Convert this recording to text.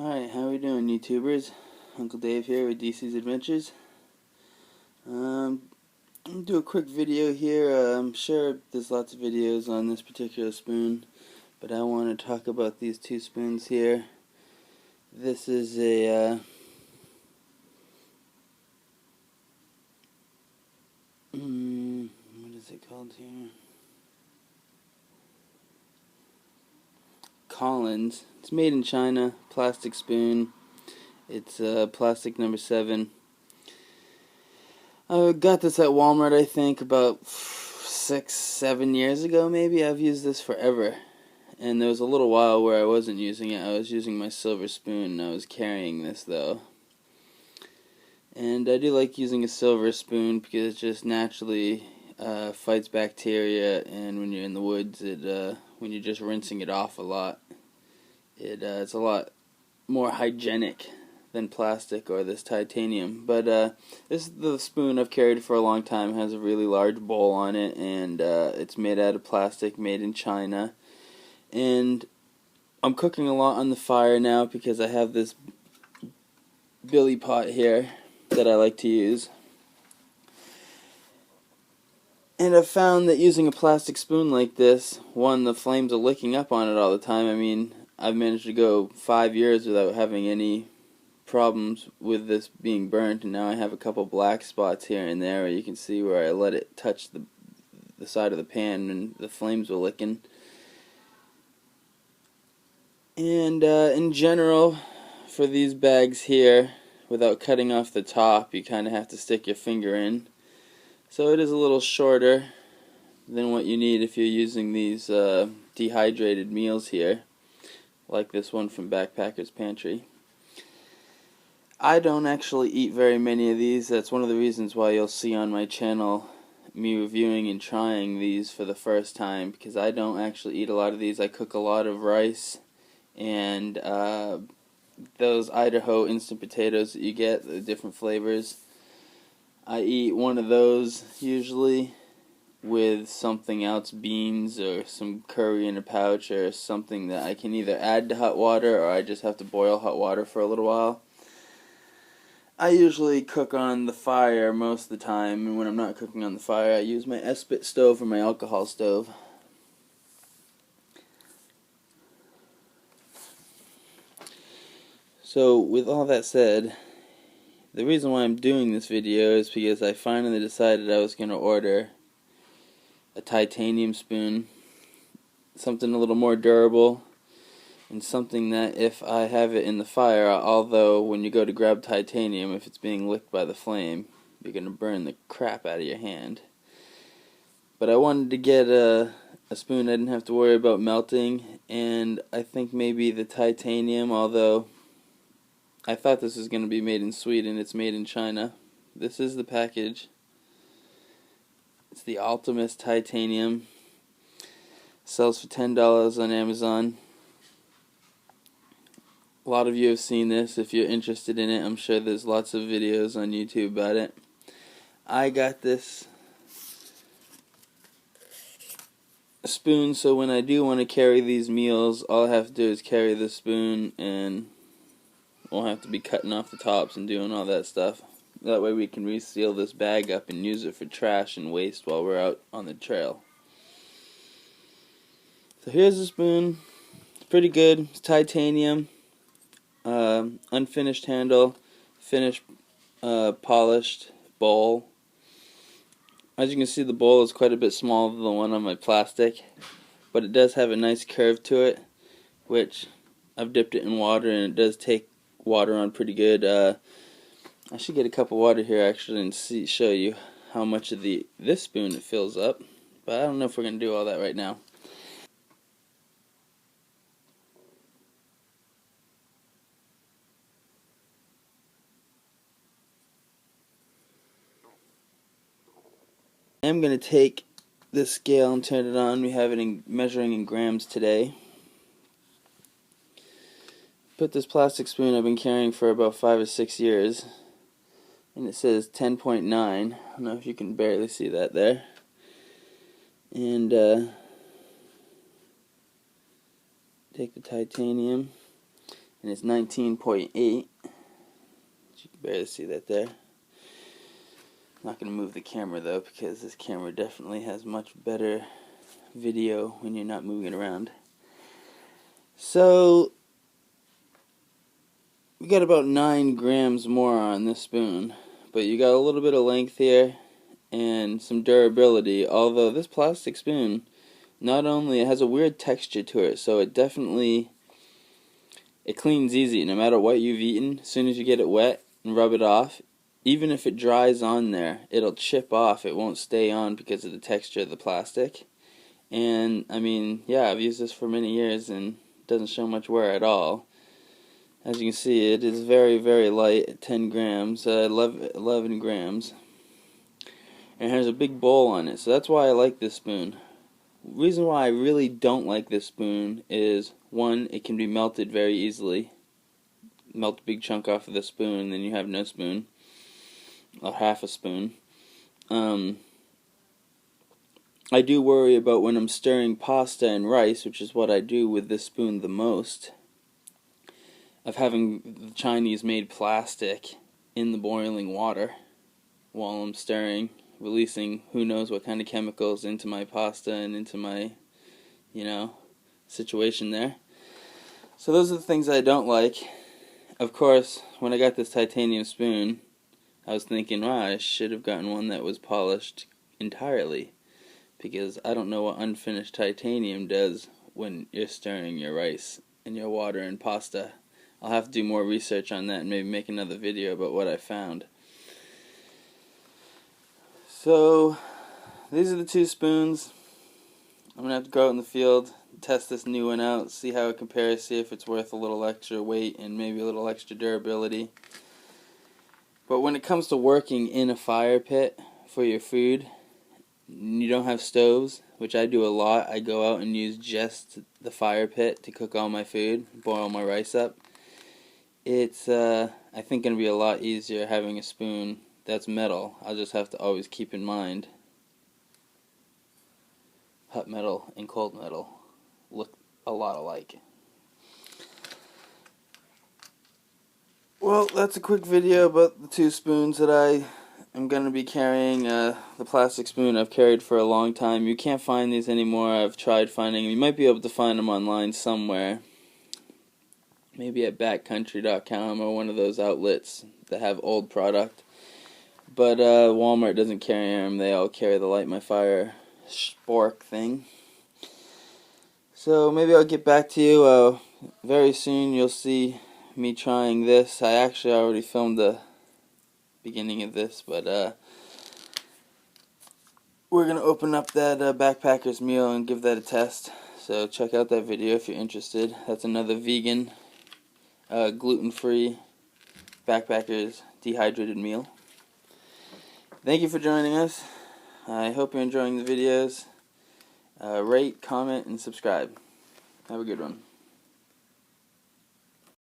Alright, how we doing, YouTubers? Uncle Dave here with DC's Adventures. I'm going to do a quick video here. I'm sure there's lots of videos on this particular spoon, but I want to talk about these two spoons here. This is a what is it called here? Coghlans. It's made in China, plastic spoon. It's plastic number 7. I got this at Walmart, I think, about 6-7 years ago, maybe. I've used this forever. And there was a little while where I wasn't using it. I was using my silver spoon, and I was carrying this, though. And I do like using a silver spoon because it just naturally fights bacteria, and when you're in the woods, when you're just rinsing it off a lot, it's a lot more hygienic than plastic or this titanium. But this is the spoon I've carried for a long time. It has a really large bowl on it, and it's made out of plastic, made in China. And I'm cooking a lot on the fire now because I have this billy pot here that I like to use. And I've found that using a plastic spoon like this, one, the flames are licking up on it all the time. I mean, I've managed to go 5 years without having any problems with this being burnt, and now I have a couple black spots here and there where you can see where I let it touch the side of the pan and the flames were licking. And in general, for these bags here, without cutting off the top, you kind of have to stick your finger in. So it is a little shorter than what you need if you're using these dehydrated meals here, like this one from Backpacker's Pantry. I don't actually eat very many of these. That's one of the reasons why you'll see on my channel me reviewing and trying these for the first time, because I don't actually eat a lot of these. I cook a lot of rice and those Idaho instant potatoes that you get, the different flavors. I eat one of those usually with something else, beans or some curry in a pouch or something that I can either add to hot water or I just have to boil hot water for a little while. I usually cook on the fire most of the time, and when I'm not cooking on the fire, I use my Espit stove or my alcohol stove. So, with all that said, the reason why I'm doing this video is because I finally decided I was going to order a titanium spoon, something a little more durable, and something that if I have it in the fire, although when you go to grab titanium, if it's being licked by the flame, you're going to burn the crap out of your hand. But I wanted to get a spoon I didn't have to worry about melting, and I think maybe the titanium, although I thought this was going to be made in Sweden, it's made in China. This is the package. It's the OPTIMUS Titanium. Sells for $10 on Amazon. A lot of you have seen this. If you're interested in it, I'm sure there's lots of videos on YouTube about it. I got this spoon so when I do want to carry these meals, all I have to do is carry the spoon and won't have to be cutting off the tops and doing all that stuff. That way we can reseal this bag up and use it for trash and waste while we're out on the trail. So here's the spoon. It's pretty good. It's titanium. Unfinished handle, finished polished bowl. As you can see, the bowl is quite a bit smaller than the one on my plastic, but it does have a nice curve to it, which I've dipped it in water and it does take water on pretty good. I should get a cup of water here actually and show you how much of this spoon it fills up, but I don't know if we're going to do all that right now. I'm going to take this scale and turn it on. We have it measuring in grams today. Put this plastic spoon I've been carrying for about 5 or 6 years, and it says 10.9. I don't know if you can barely see that there. And take the titanium and it's 19.8. You can barely see that there. I'm not going to move the camera though, because this camera definitely has much better video when you're not moving it around. So we got about 9 grams more on this spoon, but you got a little bit of length here and some durability, although this plastic spoon, not only it has a weird texture to it, so it cleans easy no matter what you've eaten. As soon as you get it wet and rub it off, even if it dries on there, it'll chip off. It won't stay on because of the texture of the plastic. And I mean, yeah, I've used this for many years and it doesn't show much wear at all. As you can see, it is very, very light at 10 grams, 11 grams. And it has a big bowl on it, so that's why I like this spoon. Reason why I really don't like this spoon is, one, it can be melted very easily. Melt a big chunk off of the spoon, and then you have no spoon, or half a spoon. I do worry about when I'm stirring pasta and rice, which is what I do with this spoon the most, of having the Chinese-made plastic in the boiling water while I'm stirring, releasing who knows what kind of chemicals into my pasta and into my, situation there. So those are the things I don't like. Of course, when I got this titanium spoon, I was thinking, wow, I should have gotten one that was polished entirely, because I don't know what unfinished titanium does when you're stirring your rice and your water and pasta. I'll have to do more research on that and maybe make another video about what I found. So, these are the 2 spoons. I'm going to have to go out in the field, test this new one out, see how it compares, see if it's worth a little extra weight and maybe a little extra durability. But when it comes to working in a fire pit for your food, you don't have stoves, which I do a lot. I go out and use just the fire pit to cook all my food, boil my rice up. It's, I think, going to be a lot easier having a spoon that's metal. I'll just have to always keep in mind hot metal and cold metal look a lot alike. Well, that's a quick video about the 2 spoons that I am going to be carrying. The plastic spoon I've carried for a long time. You can't find these anymore. I've tried finding them. You might be able to find them online somewhere. Maybe at backcountry.com or one of those outlets that have old product. But Walmart doesn't carry them. They all carry the Light My Fire spork thing. So maybe I'll get back to you very soon. You'll see me trying this. I actually already filmed the beginning of this, but we're going to open up that backpacker's meal and give that a test. So check out that video if you're interested. That's another vegan, gluten-free backpacker's dehydrated meal. Thank you for joining us. I hope you're enjoying the videos. Rate, comment, and subscribe. Have a good one.